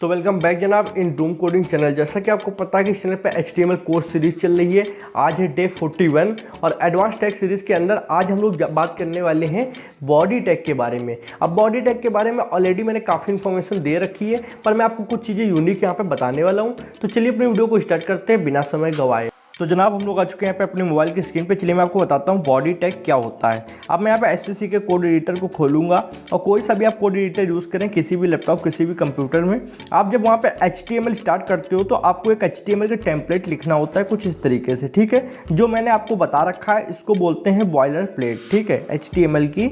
तो welcome back जनाब इन Doom coding channel. जैसा कि आपको पता है कि इस चैनल पे HTML कोर्स सीरीज चल रही है। आज है डे 41 और एडवांस टैग सीरीज के अंदर आज हम लोग बात करने वाले हैं बॉडी टैग के बारे में। अब बॉडी टैग के बारे में ऑलरेडी मैंने काफ़ी इन्फॉर्मेशन दे रखी है, पर मैं आपको कुछ चीज़ें यूनिक यहाँ पे बताने वाला हूँ। तो चलिए अपनी वीडियो को स्टार्ट करते हैं बिना समय गंवाए। तो जनाब हम लोग आ चुके हैं यहाँ पे अपने मोबाइल की स्क्रीन पे। चलिए मैं आपको बताता हूँ बॉडी टैग क्या होता है। अब मैं यहाँ पे HTC के कोड एडिटर को खोलूंगा और कोई सा भी आप कोड एडिटर यूज़ करें, किसी भी लैपटॉप किसी भी कंप्यूटर में, आप जब वहाँ पे HTML स्टार्ट करते हो तो आपको एक HTML का टेम्पलेट लिखना होता है कुछ इस तरीके से, ठीक है। जो मैंने आपको बता रखा है इसको बोलते हैं बॉयलर प्लेट, ठीक है, HTML की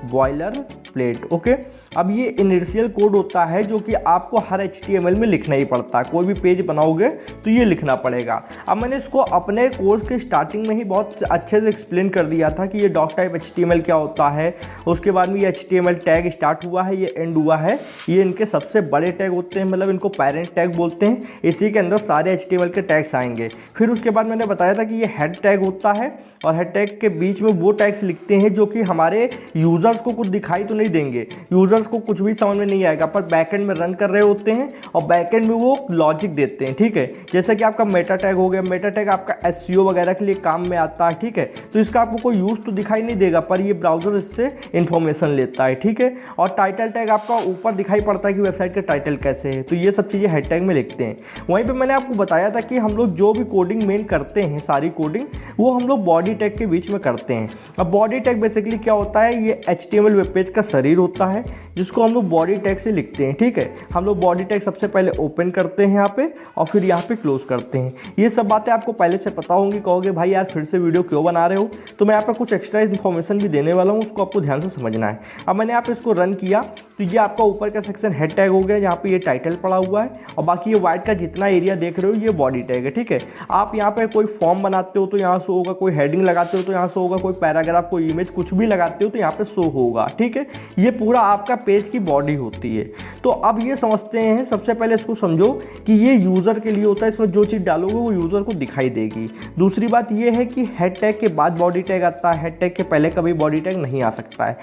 बॉयलर प्लेट, ओके। अब ये इनिशियल कोड होता है जो कि आपको हर HTML में लिखना ही पड़ता है। कोई भी पेज बनाओगे तो ये लिखना पड़ेगा। अब मैंने इसको अपने कोर्स के स्टार्टिंग में ही बहुत अच्छे से एक्सप्लेन कर दिया था कि ये डॉक टाइप HTML क्या होता है। उसके बाद में ये HTML टैग स्टार्ट हुआ है, ये एंड हुआ है, ये इनके सबसे बड़े टैग होते हैं, मतलब इनको पेरेंट टैग बोलते हैं। इसी के अंदर सारे HTML के टैग्स आएंगे। फिर उसके बाद मैंने बताया था कि ये हेड टैग होता है और हेड टैग के बीच में वो टैग्स लिखते हैं जो कि हमारे यूजर्स को कुछ दिखाई तो नहीं देंगे, यूजर्स को कुछ भी समझ में नहीं आएगा, पर बैकएंड में रन कर रहे होते हैं और बैकएंड में वो लॉजिक देते हैं, ठीक है। जैसे कि आपका मेटा टैग हो गया, मेटा टैग आपका SEO वगैरह के लिए काम में आता है, ठीक है। तो इसका आपको कोई यूज तो दिखाई नहीं देगा, पर ये ब्राउजर इससे इंफॉर्मेशन लेता है, ठीक है। और टाइटल टैग आपका ऊपर दिखाई पड़ता है कि वेबसाइट का टाइटल कैसे है, तो ये सब चीज़ें हेड टैग में लिखते हैं। वहीं पर मैंने आपको बताया था कि हम लोग जो भी कोडिंग मेन करते हैं, सारी कोडिंग वो हम लोग बॉडी टैग के बीच में करते हैं। अब बॉडी टैग बेसिकली क्या होता है, ये HTML वेब पेज का शरीर होता है जिसको हम लोग बॉडी टैग से लिखते हैं, ठीक है। हम लोग बॉडी टैग सबसे पहले ओपन करते हैं यहाँ पे और फिर यहाँ पे क्लोज करते हैं। ये सब बातें आपको पहले से पता होंगी। कहोगे भाई यार फिर से वीडियो क्यों बना रहे हो, तो मैं यहाँ पे कुछ एक्स्ट्रा इन्फॉर्मेशन भी देने वाला हूँ, उसको आपको ध्यान से समझना है। अब मैंने यहाँ पे इसको रन किया तो ये आपका ऊपर का सेक्शन हेड टैग हो गया, यहाँ पे ये टाइटल पड़ा हुआ है और बाकी ये वाइट का जितना एरिया देख रहे हो ये बॉडी टैग है, ठीक है। आप यहाँ पे कोई फॉर्म बनाते हो तो यहाँ शो होगा, कोई हेडिंग लगाते हो तो यहाँ शो होगा, कोई पैराग्राफ कोई इमेज कुछ भी लगाते हो तो यहाँ पे शो होगा, ठीक है। ये पूरा आपका पेज की बॉडी होती है। तो अब ये समझते हैं, सबसे पहले इसको समझो कि ये यूज़र के लिए होता है, इसमें जो चीज़ डालोगे वो यूज़र को दिखाई देगी। दूसरी बात ये है कि हेड टैग के बाद बॉडी टैग आता है, हेड टैग के पहले कभी बॉडी टैग नहीं आ सकता है।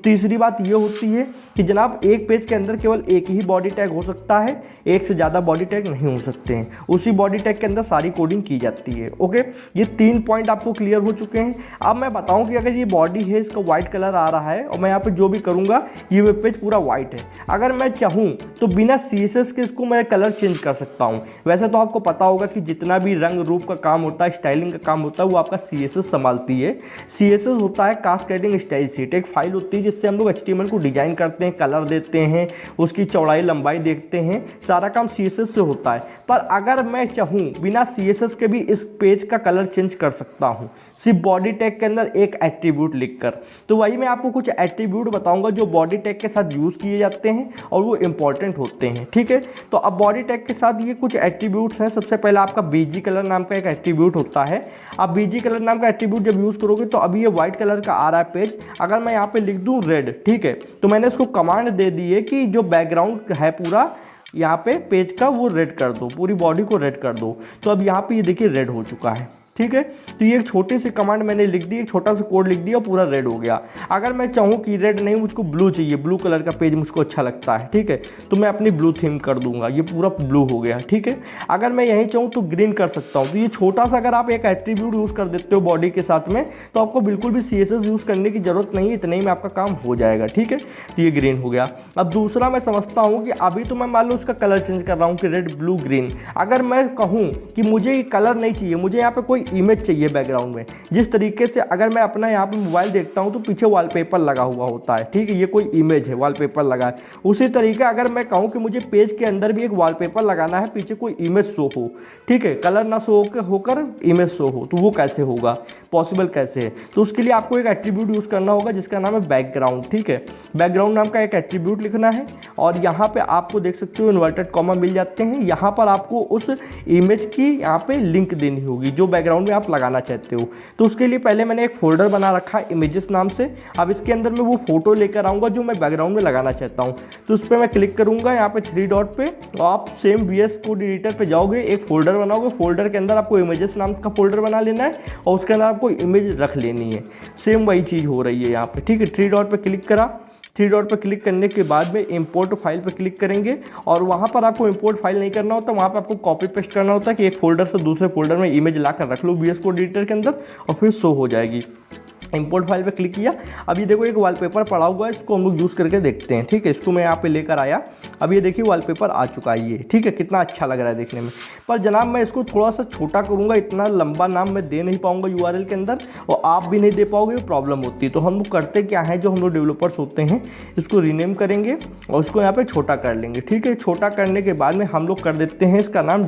तीसरी बात ये होती है कि जनाब एक पेज के अंदर केवल एक ही बॉडी टैग हो सकता है, एक से ज़्यादा बॉडी टैग नहीं हो सकते हैं। उसी बॉडी टैग के अंदर सारी कोडिंग की जाती है, ओके। ये 3 पॉइंट आपको क्लियर हो चुके हैं। अब मैं बताऊं कि अगर ये बॉडी है, इसका व्हाइट कलर आ रहा है और मैं यहाँ पे जो भी करूँगा ये वेब पेज पूरा व्हाइट है। अगर मैं चाहूँ तो बिना CSS के इसको मैं कलर चेंज कर सकता हूँ। वैसे तो आपको पता होगा कि जितना भी रंग रूप का काम होता है, स्टाइलिंग का काम होता है, वो आपका CSS संभालती है। CSS होता है कास्केडिंग स्टाइल शीट, एक फाइल होती है जिससे हम लोग HTML को डिजाइन करते हैं, कलर देते हैं, उसकी चौड़ाई लंबाई देखते हैं, सारा काम CSS से होता है। पर अगर मैं चाहूँ बिना CSS के भी इस पेज का कलर चेंज कर सकता हूँ, सिर्फ बॉडी टैग के अंदर एक एट्रीब्यूट लिखकर। तो वही मैं आपको कुछ एट्रीब्यूट बताऊंगा जो बॉडी टैग के साथ यूज़ किए जाते हैं और वो इंपॉर्टेंट होते हैं, ठीक है। तो अब बॉडी टैग के साथ ये कुछ एट्रीब्यूट्स हैं। सबसे पहला आपका BG कलर नाम का एक एट्रीब्यूट होता है। अब BG कलर नाम का एट्रीब्यूट जब यूज़ करोगे तो अभी ये व्हाइट कलर का आ रहा है पेज, अगर मैं यहाँ पे लिख दूँ रेड, ठीक है, तो मैंने इसको कमांड दे दी है कि जो बैकग्राउंड है पूरा यहाँ पे पेज का वो रेड कर दो, पूरी बॉडी को रेड कर दो। तो अब यहाँ पे ये देखिए रेड हो चुका है, ठीक है। तो ये एक छोटी सी कमांड मैंने लिख दी, एक छोटा सा कोड लिख दिया, पूरा रेड हो गया। अगर मैं चाहूँ कि रेड नहीं, मुझको ब्लू चाहिए, ब्लू कलर का पेज मुझको अच्छा लगता है, ठीक है, तो मैं अपनी ब्लू थीम कर दूंगा, ये पूरा ब्लू हो गया, ठीक है। अगर मैं यहीं चाहूँ तो ग्रीन कर सकता हूँ। तो ये छोटा सा अगर आप एक एट्रीब्यूट यूज़ कर देते हो बॉडी के साथ में तो आपको बिल्कुल भी CSS यूज़ करने की जरूरत नहीं है, इतने ही में आपका काम हो जाएगा, ठीक है। तो ये ग्रीन हो गया। अब दूसरा मैं समझता हूँ कि अभी तो मैं मान लो उसका कलर चेंज कर रहा हूँ कि रेड ब्लू ग्रीन। अगर मैं कहूँ कि मुझे ये कलर नहीं चाहिए, मुझे यहाँ पे कोई इमेज चाहिए बैकग्राउंड में, जिस तरीके से अगर मैं अपना यहाँ पे मोबाइल देखता हूँ तो पीछे वॉलपेपर लगा हुआ होता है, ठीक है, ये कोई इमेज है, वॉलपेपर लगा है। उसी तरीके अगर मैं कहूँ कि मुझे पेज के अंदर भी एक वॉलपेपर लगाना है, पीछे कोई इमेज शो हो, ठीक है, कलर ना शो होकर इमेज शो हो, तो वो कैसे होगा, पॉसिबल कैसे है। तो उसके लिए आपको एक एट्रीब्यूट यूज़ करना होगा जिसका नाम है बैकग्राउंड, ठीक है। बैकग्राउंड नाम का एक एट्रीब्यूट लिखना है और यहाँ पे आपको देख सकते हो इन्वर्टेड कॉमा मिल जाते हैं। यहाँ पर आपको उस इमेज की यहाँ पे लिंक देनी होगी जो बैकग्राउंड में आप लगाना चाहते हो। तो उसके लिए पहले मैंने एक फोल्डर बना रखा है इमेजेस नाम से। अब इसके अंदर मैं वो फोटो लेकर आऊँगा जो मैं बैकग्राउंड में लगाना चाहता हूँ। तो उस पर मैं क्लिक करूँगा यहाँ पे 3 डॉट पे, और आप सेम VS कोड एडिटर पे जाओगे, एक फोल्डर बनाओगे, फोल्डर के अंदर आपको इमेजेस नाम का फोल्डर बना लेना है और उसके अंदर आपको इमेज रख लेनी है। सेम वही चीज़ हो रही है यहाँ पे, ठीक है। 3 डॉट पे क्लिक करा, थ्री डॉट पर क्लिक करने के बाद में इंपोर्ट फाइल पर क्लिक करेंगे और वहाँ पर आपको इंपोर्ट फाइल नहीं करना होता, वहाँ पर आपको कॉपी पेस्ट करना होता है कि एक फोल्डर से दूसरे फोल्डर में इमेज ला कर रख लो VS कोड एडिटर के अंदर और फिर शो हो जाएगी। इंपोर्ट फाइल पे क्लिक किया। अब ये देखो एक वॉलपेपर पड़ा हुआ है, इसको हम लोग यूज़ करके देखते हैं। ठीक है, इसको मैं यहाँ पे लेकर आया। अब ये देखिए वॉलपेपर आ चुका है ये। ठीक है, कितना अच्छा लग रहा है देखने में। पर जनाब मैं इसको थोड़ा सा छोटा करूँगा, इतना लंबा नाम मैं दे नहीं पाऊँगा URL के अंदर और आप भी नहीं दे पाओगे, प्रॉब्लम होती है। तो हम लोग करते क्या है, जो हम लोग डेवलपर्स होते हैं इसको रीनेम करेंगे और उसको यहाँ पर छोटा कर लेंगे। ठीक है, छोटा करने के बाद में हम लोग कर देते हैं इसका नाम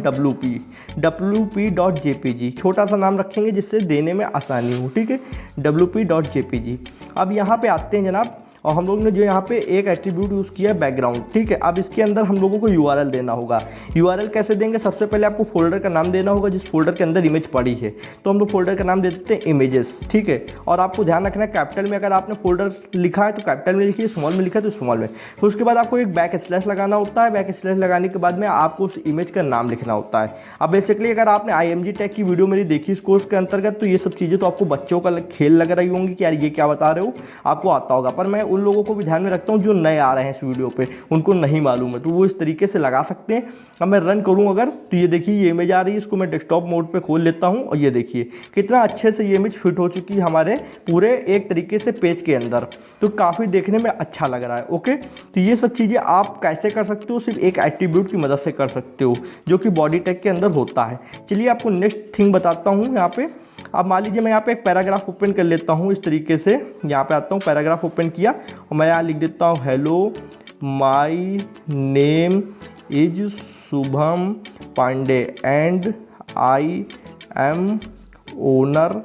wp.jpg। छोटा सा नाम रखेंगे जिससे देने में आसानी हो। ठीक है, wp.jpg। अब यहाँ पे आते हैं जनाब और हम लोग ने जो यहाँ पे एक एट्रीब्यूट यूज़ किया बैकग्राउंड। ठीक है, अब इसके अंदर हम लोगों को URL देना होगा। URL कैसे देंगे, सबसे पहले आपको फोल्डर का नाम देना होगा जिस फोल्डर के अंदर इमेज पड़ी है। तो हम लोग फोल्डर का नाम दे देते हैं इमेजेस। ठीक है, और आपको ध्यान रखना है कैपिटल में अगर आपने फोल्डर लिखा है तो कैपिटल में लिखिए, स्मॉल में लिखा है तो स्मॉल में। फिर उसके बाद आपको एक बैक स्लैश लगाना होता है। बैक स्लैश लगाने के बाद में आपको उस इमेज का नाम लिखना होता है। अब बेसिकली अगर आपने IMG टैग की वीडियो मेरी देखी इस कोर्स के अंतर्गत तो ये सब चीज़ें तो आपको बच्चों का खेल लग रही होंगी कि यार ये क्या बता रहे हो, आपको आता होगा। पर मैं उन लोगों को भी ध्यान रखता हूं जो नए आ रहे हैं इस वीडियो पे, उनको नहीं मालूम है, तो वो इस तरीके से लगा सकते हैं। अब मैं रन करूं अगर तो ये देखिए ये इमेज आ रही है, इसको मैं डेस्कटॉप मोड पे खोल लेता हूं और ये देखिए कितना अच्छे से ये इमेज फिट हो चुकी है हमारे पूरे एक तरीके से पेज के अंदर। तो काफ़ी देखने में अच्छा लग रहा है। ओके, तो ये सब चीज़ें आप कैसे कर सकते हो, सिर्फ एक एट्रीब्यूट की मदद से कर सकते हो जो कि बॉडी टैग के अंदर होता है। चलिए आपको नेक्स्ट थिंग बताता हूँ यहाँ पे। अब मान लीजिए मैं यहाँ पे एक पैराग्राफ ओपन कर लेता हूँ इस तरीके से। यहाँ पे आता हूँ, पैराग्राफ ओपन किया और मैं यहाँ लिख देता हूँ hello my name is Shubham Pandey and I am owner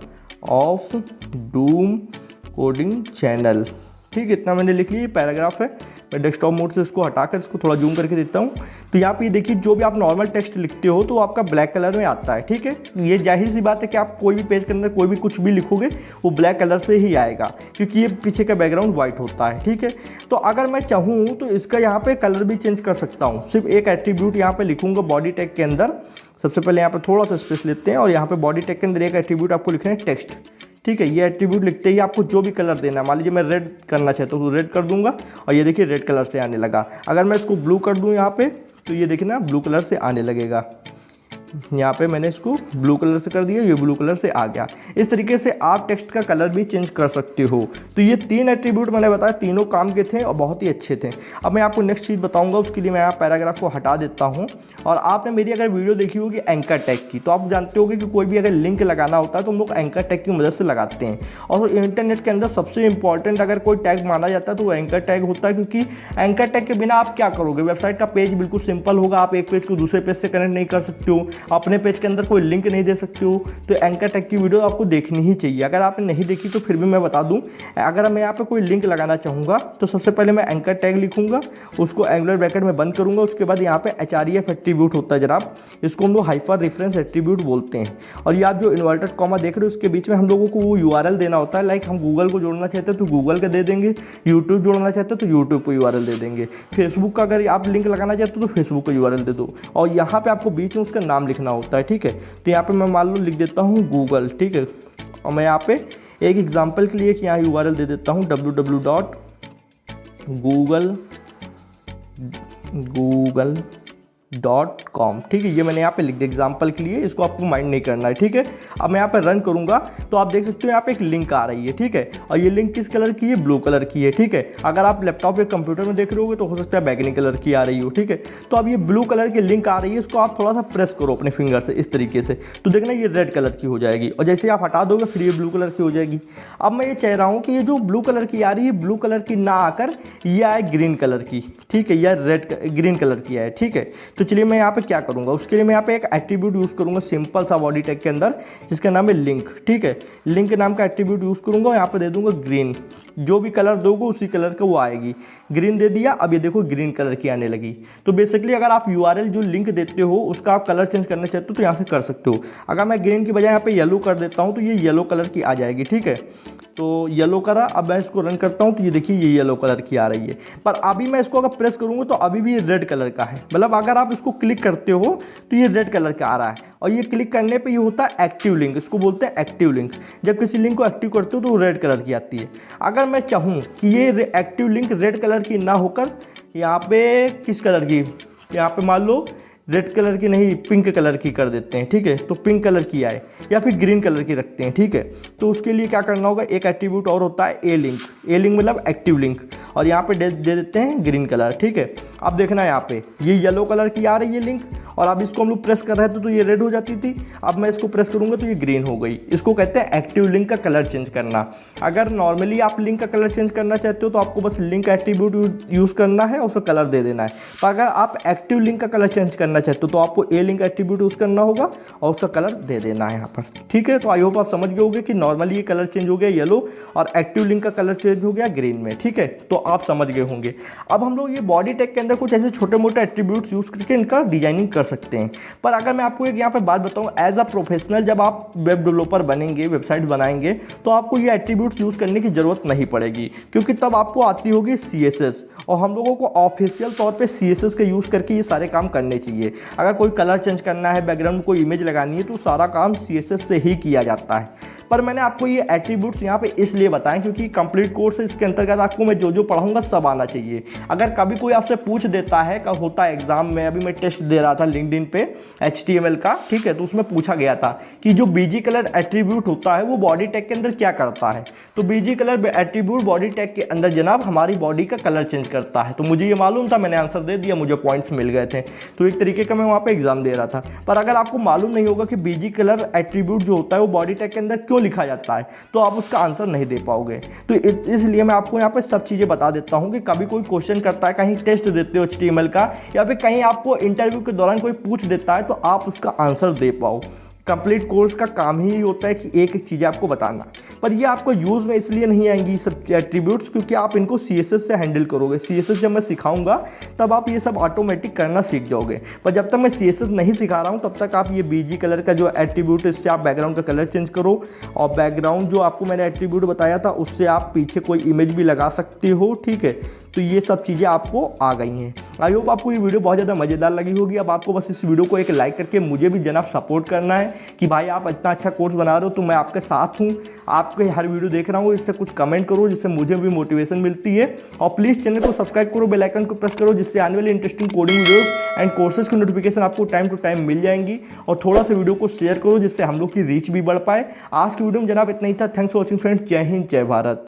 of doom coding channel. ठीक है, इतना मैंने लिख लिया, पैराग्राफ है। मैं डेस्कटॉप मोड से इसको हटाकर इसको थोड़ा जूम करके देता हूँ। तो यहाँ पे देखिए जो भी आप नॉर्मल टेक्स्ट लिखते हो तो आपका ब्लैक कलर में आता है। ठीक है, ये जाहिर सी बात है कि आप कोई भी पेज के अंदर कोई भी कुछ भी लिखोगे वो ब्लैक कलर से ही आएगा क्योंकि ये पीछे का बैकग्राउंड वाइट होता है। ठीक है, तो अगर मैं चाहूँ तो इसका यहाँ पे कलर भी चेंज कर सकता हूँ। सिर्फ एक एट्रीब्यूट यहाँ पे लिखूंगा बॉडी टैग के अंदर। सबसे पहले यहाँ पे थोड़ा सा स्पेस लेते हैं और यहाँ पे बॉडी टैग के अंदर एक एट्रीब्यूट आपको लिखना है टेक्स्ट। ठीक है, ये एट्रीब्यूट लिखते ही आपको जो भी कलर देना है, मान लीजिए मैं रेड करना चाहता हूँ तो रेड कर दूंगा और ये देखिए रेड कलर से आने लगा। अगर मैं इसको ब्लू कर दूँ यहाँ पे तो ये देखिए ना ब्लू कलर से आने लगेगा। यहाँ पे मैंने इसको ब्लू कलर से कर दिया, ये ब्लू कलर से आ गया। इस तरीके से आप टेक्स्ट का कलर भी चेंज कर सकते हो। तो ये 3 एट्रीब्यूट मैंने बताया, तीनों काम के थे और बहुत ही अच्छे थे। अब मैं आपको नेक्स्ट चीज़ बताऊंगा, उसके लिए मैं यहाँ पैराग्राफ को हटा देता हूँ। और आपने मेरी अगर वीडियो देखी होगी एंकर टैग की तो आप जानते होगे कि कोई भी अगर लिंक लगाना होता है तो हम लोग एंकर टैग की मदद से लगाते हैं। और इंटरनेट के अंदर सबसे इंपॉर्टेंट अगर कोई टैग माना जाता है तो वो एंकर टैग होता है, क्योंकि एंकर टैग के बिना आप क्या करोगे, वेबसाइट का पेज बिल्कुल सिंपल होगा, आप एक पेज को दूसरे पेज से कनेक्ट नहीं कर सकते हो, अपने पेज के अंदर कोई लिंक नहीं दे सकते हो। तो एंकर टैग की वीडियो आपको देखनी ही चाहिए। अगर आपने नहीं देखी तो फिर भी मैं बता दूं, अगर मैं यहाँ पे कोई लिंक लगाना चाहूँगा तो सबसे पहले मैं एंकर टैग लिखूंगा, उसको एंगुलर ब्रैकेट में बंद करूँगा। उसके बाद यहाँ पे href एट्रीब्यूट होता है जनाब, इसको हम लोग हाइपर रेफरेंस एट्रीब्यूट बोलते हैं। और ये आप जो इन्वर्टेड कॉमा देख रहे हो उसके बीच में हम लोगों को वो URL देना होता है। लाइक हम गूगल को जोड़ना चाहते हैं तो गूगल का दे देंगे, यूट्यूब जोड़ना चाहते हो तो यूट्यूब को URL दे देंगे, फेसबुक का अगर आप लिंक लगाना चाहते हो तो फेसबुक को URL दे दो। और यहाँ पे आपको बीच में उसका नाम लिखना होता है। ठीक है, तो यहाँ पे मैं मान लो लिख देता हूँ गूगल। ठीक है, और मैं यहाँ पे एक एग्जांपल के लिए कि यहाँ URL दे देता हूँ www.google.com। ठीक है, ये मैंने यहाँ पे लिख दिया एग्जाम्पल के लिए, इसको आपको माइंड नहीं करना है। ठीक है, अब मैं यहाँ पे रन करूँगा तो आप देख सकते हो यहाँ पे एक लिंक आ रही है। ठीक है, और ये लिंक किस कलर की है, ब्लू कलर की है। ठीक है, अगर आप लैपटॉप या कंप्यूटर में देख रहे होगे तो हो सकता है बैगनी कलर की आ रही हो। ठीक है, तो अब ये ब्लू कलर की लिंक आ रही है, इसको आप थोड़ा सा प्रेस करो अपने फिंगर से इस तरीके से, तो देखना ये रेड कलर की हो जाएगी और जैसे आप हटा दोगे फिर ये ब्लू कलर की हो जाएगी। अब मैं ये चाह रहा हूँ कि ये जो ब्लू कलर की आ रही है ब्लू कलर की ना आकर ये आए ग्रीन कलर की। ठीक है, या ग्रीन कलर की आए। ठीक है, तो चलिए मैं यहाँ पे क्या करूँगा, उसके लिए मैं यहाँ पे एक एट्रीब्यूट यूज़ करूँगा सिंपल सा बॉडी टैग के अंदर जिसका नाम है लिंक। ठीक है, लिंक नाम का एट्रीब्यूट यूज़ करूँगा, यहाँ पे दे दूँगा ग्रीन। जो भी कलर दोगे उसी कलर का वो आएगी। ग्रीन दे दिया, अब ये देखो ग्रीन कलर की आने लगी। तो बेसिकली अगर आप URL जो लिंक देते हो उसका आप कलर चेंज करना चाहते हो तो यहाँ से कर सकते हो। अगर मैं ग्रीन की बजाय यहाँ पे येलो कर देता हूँ तो ये येलो कलर की आ जाएगी। ठीक है, तो येलो करा। अब मैं इसको रन करता हूँ तो ये देखिए ये येलो कलर की आ रही है। पर अभी मैं इसको अगर प्रेस करूँगा तो अभी भी ये रेड कलर का है, मतलब अगर आप इसको क्लिक करते हो तो ये रेड कलर का आ रहा है। और ये क्लिक करने पे ये होता है एक्टिव लिंक, इसको बोलते हैं एक्टिव लिंक। जब किसी लिंक को एक्टिव करते हो तो वो रेड कलर की आती है। अगर मैं चाहूँ कि ये एक्टिव लिंक रेड कलर की ना होकर यहाँ पे किस कलर की, यहाँ पे मान लो रेड कलर की नहीं पिंक कलर की कर देते हैं, ठीक है, तो पिंक कलर की आए या फिर ग्रीन कलर की रखते हैं, ठीक है। तो उसके लिए क्या करना होगा, एक एट्रीब्यूट और होता है ए लिंक। ए लिंक मतलब एक्टिव लिंक, और यहाँ पे दे देते हैं ग्रीन कलर, ठीक है। अब देखना है यहाँ पे ये येलो कलर की आ रही है लिंक, और अब इसको हम लोग प्रेस कर रहे थे तो ये रेड हो जाती थी। अब मैं इसको प्रेस करूँगा तो ये ग्रीन हो गई। इसको कहते हैं एक्टिव लिंक का कलर चेंज करना। अगर नॉर्मली आप लिंक का कलर चेंज करना चाहते हो तो आपको बस लिंक एट्रीब्यूट यूज़ करना है और उसमें कलर दे देना है। पर अगर आप एक्टिव लिंक का कलर चेंज करना चाहते हो तो आपको ए लिंक एट्रीब्यूट यूज़ करना होगा और उसका कलर दे देना है यहाँ पर, ठीक है। तो आई होप आप समझ गए होंगे कि नॉर्मली ये कलर चेंज हो गया येलो और एक्टिव लिंक का कलर चेंज हो गया ग्रीन में, ठीक है। तो आप समझ गए होंगे। अब हम लोग ये बॉडी टैग के अंदर कुछ ऐसे छोटे मोटे एट्रीब्यूट्स यूज़ करके इनका डिजाइनिंग कर सकते हैं। पर अगर मैं आपको एक यहाँ पे बात बताऊँ, एज अ प्रोफेशनल जब आप वेब डेवलपर बनेंगे, वेबसाइट बनाएंगे, तो आपको ये एट्रीब्यूट्स यूज़ करने की ज़रूरत नहीं पड़ेगी, क्योंकि तब आपको आती होगी CSS, और हम लोगों को ऑफिशियल तौर पे CSS का यूज़ करके ये सारे काम करने चाहिए। अगर कोई कलर चेंज करना है, बैकग्राउंड में कोई इमेज लगानी है, तो सारा काम CSS से ही किया जाता है। पर मैंने आपको ये एट्रीब्यूट्स यहाँ पे इसलिए बताएं क्योंकि कंप्लीट कोर्स है, इसके अंतर्गत आपको मैं जो जो पढ़ाऊंगा सब आना चाहिए। अगर कभी कोई आपसे पूछ देता है, कब होता है एग्जाम में, अभी मैं टेस्ट दे रहा था लिंक्डइन पे HTML का, ठीक है, तो उसमें पूछा गया था कि जो बीजी कलर एट्रीब्यूट होता है वो बॉडी टैग के अंदर क्या करता है। तो BG colour attribute body tag के अंदर जनाब हमारी बॉडी का कलर चेंज करता है। तो मुझे ये मालूम था, मैंने आंसर दे दिया, मुझे पॉइंट्स मिल गए थे। तो एक तरीके का मैं वहाँ पर एग्जाम दे रहा था। पर अगर आपको मालूम नहीं होगा कि बीजी कलर एट्रीब्यूट जो होता है वो बॉडी टैग के अंदर क्यों लिखा जाता है, तो आप उसका आंसर नहीं दे पाओगे। तो इसलिए मैं आपको यहाँ पे सब चीज़ें बता देता हूँ कि कभी कोई क्वेश्चन करता है, कहीं टेस्ट देते हो HTML का, या फिर कहीं आपको इंटरव्यू के दौरान कोई पूछ देता है, तो आप उसका आंसर दे पाओ। कंप्लीट कोर्स का काम ही होता है कि एक एक चीज़ आपको बताना। पर ये आपको यूज़ में इसलिए नहीं आएंगी सब एट्रीब्यूट्स, क्योंकि आप इनको CSS से हैंडल करोगे। CSS जब मैं सिखाऊंगा तब आप ये सब ऑटोमेटिक करना सीख जाओगे। पर जब तक मैं CSS नहीं सिखा रहा हूँ तब तक आप ये बीजी कलर का जो एट्रीब्यूट है, इससे आप बैकग्राउंड का कलर चेंज करो, और बैकग्राउंड जो आपको मैंने एट्रीब्यूट बताया था उससे आप पीछे कोई इमेज भी लगा सकते हो, ठीक है। तो ये सब चीज़ें आपको आ गई हैं। आई होप आपको ये वीडियो बहुत ज़्यादा मज़ेदार लगी होगी। अब आपको बस इस वीडियो को एक लाइक करके मुझे भी जनाब सपोर्ट करना है कि भाई आप इतना अच्छा कोर्स बना रहे हो तो मैं आपके साथ हूँ, आपके हर वीडियो देख रहा हूँ, इससे कुछ कमेंट करो जिससे मुझे भी मोटिवेशन मिलती है। और प्लीज़ चैनल को सब्सक्राइब करो, बेल आइकन को प्रेस करो, जिससे आने वाली interesting coding videos and courses की नोटिफिकेशन आपको टाइम टू टाइम मिल जाएंगी। और थोड़ा सा वीडियो को शेयर करो जिससे हम लोग की रीच भी बढ़ पाए। आज की वीडियो में जनाब इतना ही था। Thanks for watching friends. जय हिंद, जय भारत।